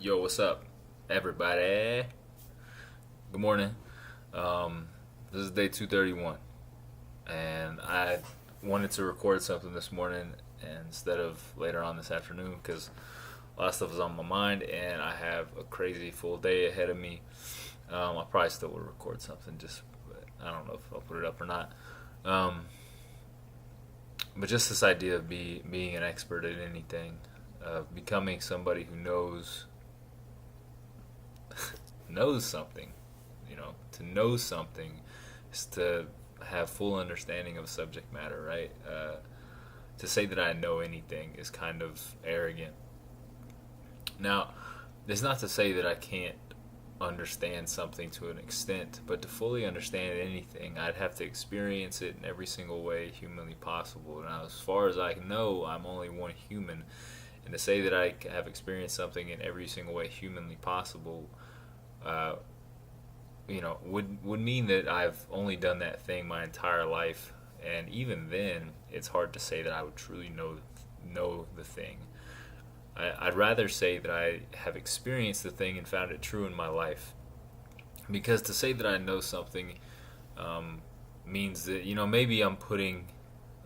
Yo, what's up, everybody? Good morning. This is day 231, and I wanted to record something this morning instead of later on this afternoon because a lot of stuff is on my mind, and I have a crazy full day ahead of me. I probably still will record something, just I don't know if I'll put it up or not. Um, but just this idea of being an expert at anything, of becoming somebody who knows something. To know something is to have full understanding of a subject matter, right? To say that I know anything is kind of arrogant. Now, it's not to say that I can't understand something to an extent, but to fully understand anything, I'd have to experience it in every single way humanly possible. Now, as far as I know, I'm only one human, and to say that I have experienced something in every single way humanly possible, uh, would mean that I've only done that thing my entire life, and even then, it's hard to say that I would truly know the thing. I'd rather say that I have experienced the thing and found it true in my life, because to say that I know something means that maybe I'm putting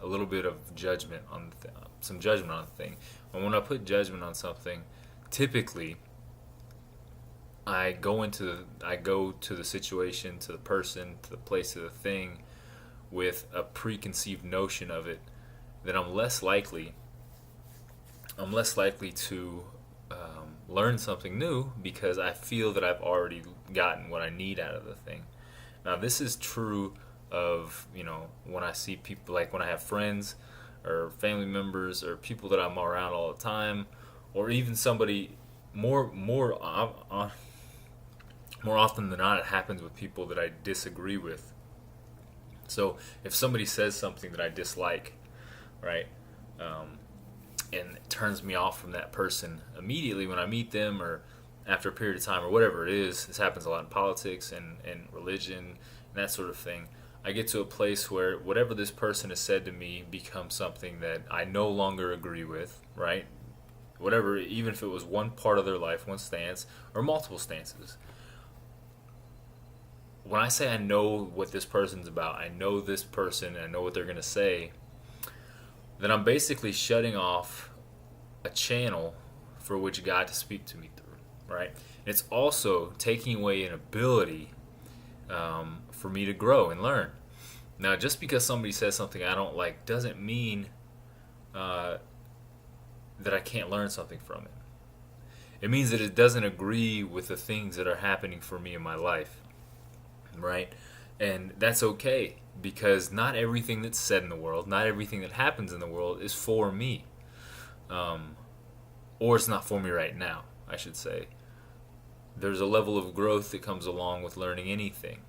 a little bit of judgment on some judgment on the thing. And when I put judgment on something, typically I go to the situation, to the person, to the place, to the thing with a preconceived notion of it, that I'm less likely to learn something new because I feel that I've already gotten what I need out of the thing. Now, this is true of when I see people, like when I have friends or family members or people that I'm around all the time, or even somebody more often than not, it happens with people that I disagree with. So if somebody says something that I dislike, right, and it turns me off from that person immediately when I meet them, or after a period of time, or whatever it is, this happens a lot in politics and religion and that sort of thing. I get to a place where whatever this person has said to me becomes something that I no longer agree with, right? Whatever, even if it was one part of their life, one stance, or multiple stances. When I say I know what this person's about, I know this person, and I know what they're going to say, then I'm basically shutting off a channel for which God to speak to me through, right? It's also taking away an ability for me to grow and learn. Now, just because somebody says something I don't like doesn't mean that I can't learn something from it. It means that it doesn't agree with the things that are happening for me in my life, right? And that's okay, because not everything that's said in the world, not everything that happens in the world is for me. Or it's not for me right now, I should say. There's a level of growth that comes along with learning anything.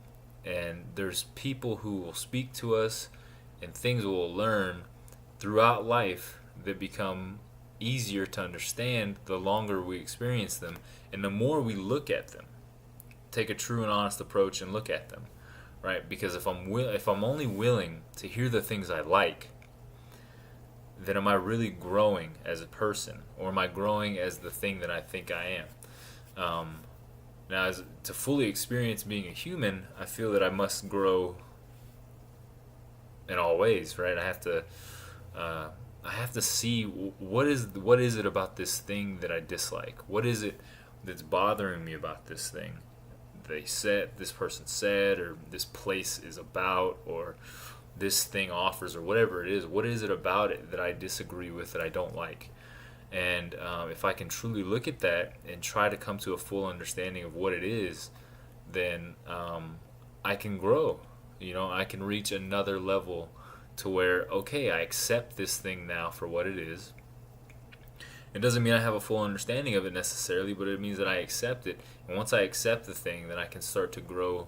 And there's people who will speak to us and things we'll learn throughout life that become easier to understand the longer we experience them and the more we look at them. Take a true and honest approach and look at them, right? Because if I'm only willing to hear the things I like, then am I really growing as a person, or am I growing as the thing that I think I am? Now, to fully experience being a human, I feel that I must grow in all ways, right? I have to see what is it about this thing that I dislike. What is it that's bothering me about this thing? This person said, or this place is about, or this thing offers, or whatever it is. What is it about it that I disagree with, that I don't like? And if I can truly look at that and try to come to a full understanding of what it is, then I can grow. I can reach another level to where, okay, I accept this thing now for what it is. It doesn't mean I have a full understanding of it necessarily, but it means that I accept it. And once I accept the thing, then I can start to grow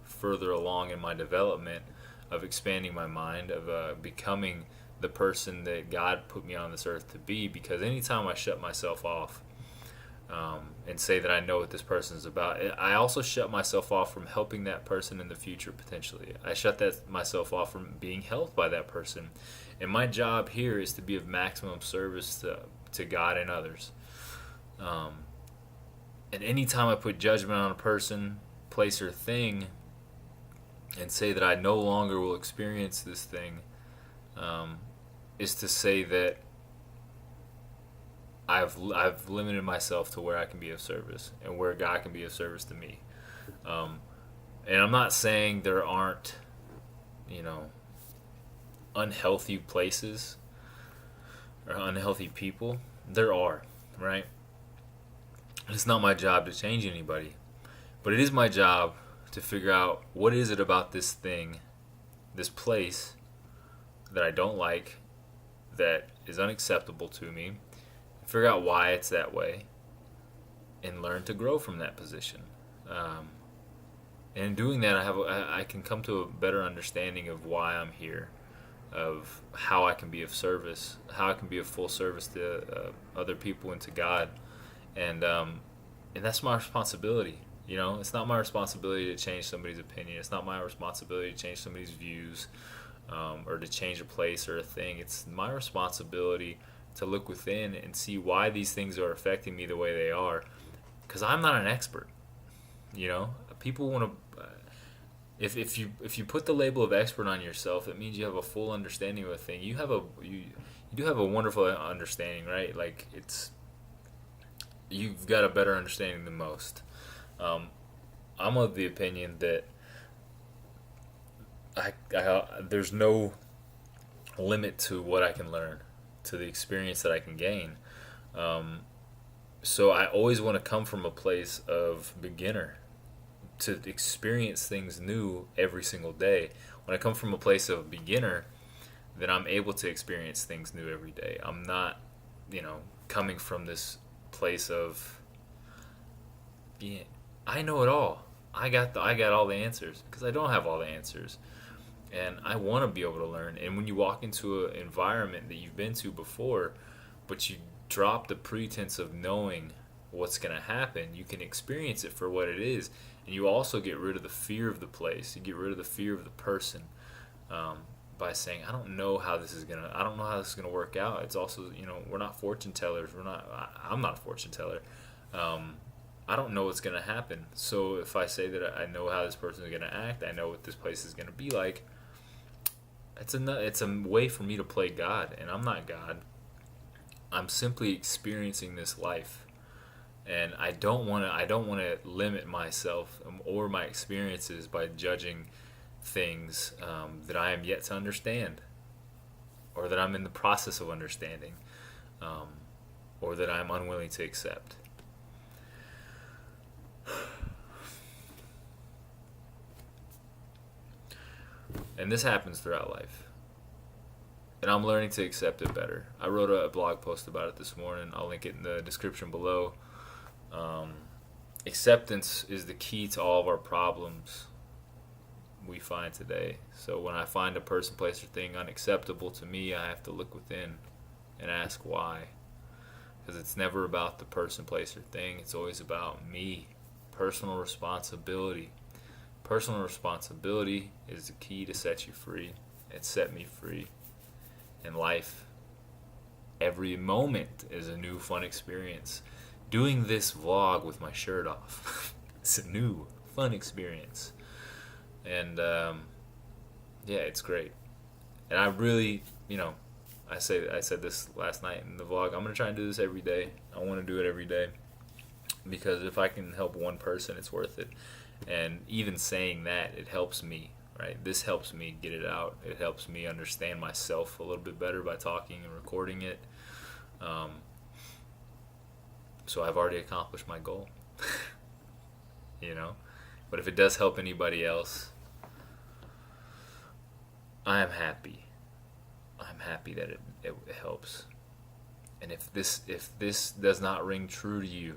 further along in my development of expanding my mind, of becoming the person that God put me on this earth to be. Because anytime I shut myself off and say that I know what this person is about, I also shut myself off from helping that person in the future potentially. I shut myself off from being helped by that person. And my job here is to be of maximum service to God and others. And anytime I put judgment on a person, place, or thing, and say that I no longer will experience this thing, is to say that I've limited myself to where I can be of service and where God can be of service to me. And I'm not saying there aren't, unhealthy places or unhealthy people. There are, right? It's not my job to change anybody, but it is my job to figure out what is it about this thing, this place that I don't like, that is unacceptable to me, figure out why it's that way, and learn to grow from that position. And in doing that, I can come to a better understanding of why I'm here, of how I can be of service, how I can be of full service to other people and to God, and that's my responsibility. It's not my responsibility to change somebody's opinion. It's not my responsibility to change somebody's views, or to change a place or a thing. It's my responsibility to look within and see why these things are affecting me the way they are, because I'm not an expert. People want to. If you put the label of expert on yourself, it means you have a full understanding of a thing. You do have a wonderful understanding, right? Like you've got a better understanding than most. I'm of the opinion that there's no limit to what I can learn, to the experience that I can gain. So I always want to come from a place of beginner, to experience things new every single day. When I come from a place of beginner, then I'm able to experience things new every day. I'm not, coming from this place of, yeah, I know it all. I got all the answers, because I don't have all the answers. And I want to be able to learn. And when you walk into an environment that you've been to before, but you drop the pretense of knowing what's going to happen, you can experience it for what it is. And you also get rid of the fear of the place. You get rid of the fear of the person, by saying, I don't know how this is gonna work out. It's also, we're not fortune tellers. I'm not a fortune teller. I don't know what's gonna happen. So if I say that I know how this person is gonna act, I know what this place is gonna be like, it's a way for me to play God, and I'm not God. I'm simply experiencing this life. And I don't want to limit myself or my experiences by judging things that I am yet to understand, or that I'm in the process of understanding, or that I'm unwilling to accept. And this happens throughout life. And I'm learning to accept it better. I wrote a blog post about it this morning. I'll link it in the description below. Acceptance is the key to all of our problems we find today. So when I find a person, place, or thing unacceptable to me, I have to look within and ask why. Because it's never about the person, place, or thing. It's always about me. Personal responsibility. Personal responsibility is the key to set you free. It set me free. In life, every moment is a new fun experience. Doing this vlog with my shirt off, it's a new fun experience. And yeah, it's great. And I really, I said this last night in the vlog, I'm going to try and do this every day. I want to do it every day, because if I can help one person, it's worth it. And even saying that, it helps me, right? This helps me get it out. It helps me understand myself a little bit better by talking and recording it. So I've already accomplished my goal. But if it does help anybody else, I am happy. I'm happy that it helps. And if this does not ring true to you,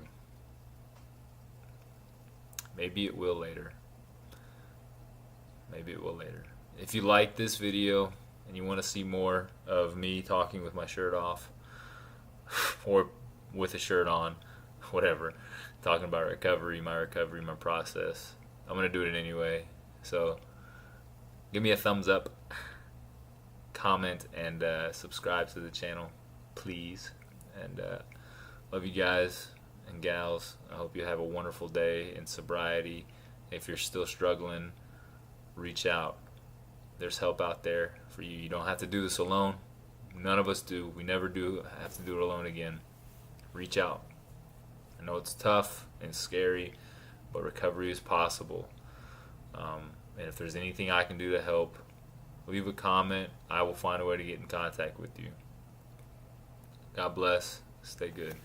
maybe it will later. Maybe it will later. If you like this video and you want to see more of me talking with my shirt off, or with a shirt on, whatever, talking about recovery, my process, I'm going to do it anyway. So give me a thumbs up, comment, and subscribe to the channel, please. And love you guys, and and gals. I hope you have a wonderful day in sobriety. If you're still struggling, reach out. There's help out there for you. You don't have to do this alone. None of us do. We never do have to do it alone again. Reach out. I know it's tough and scary, but recovery is possible. And if there's anything I can do to help, leave a comment. I will find a way to get in contact with you. God bless. Stay good.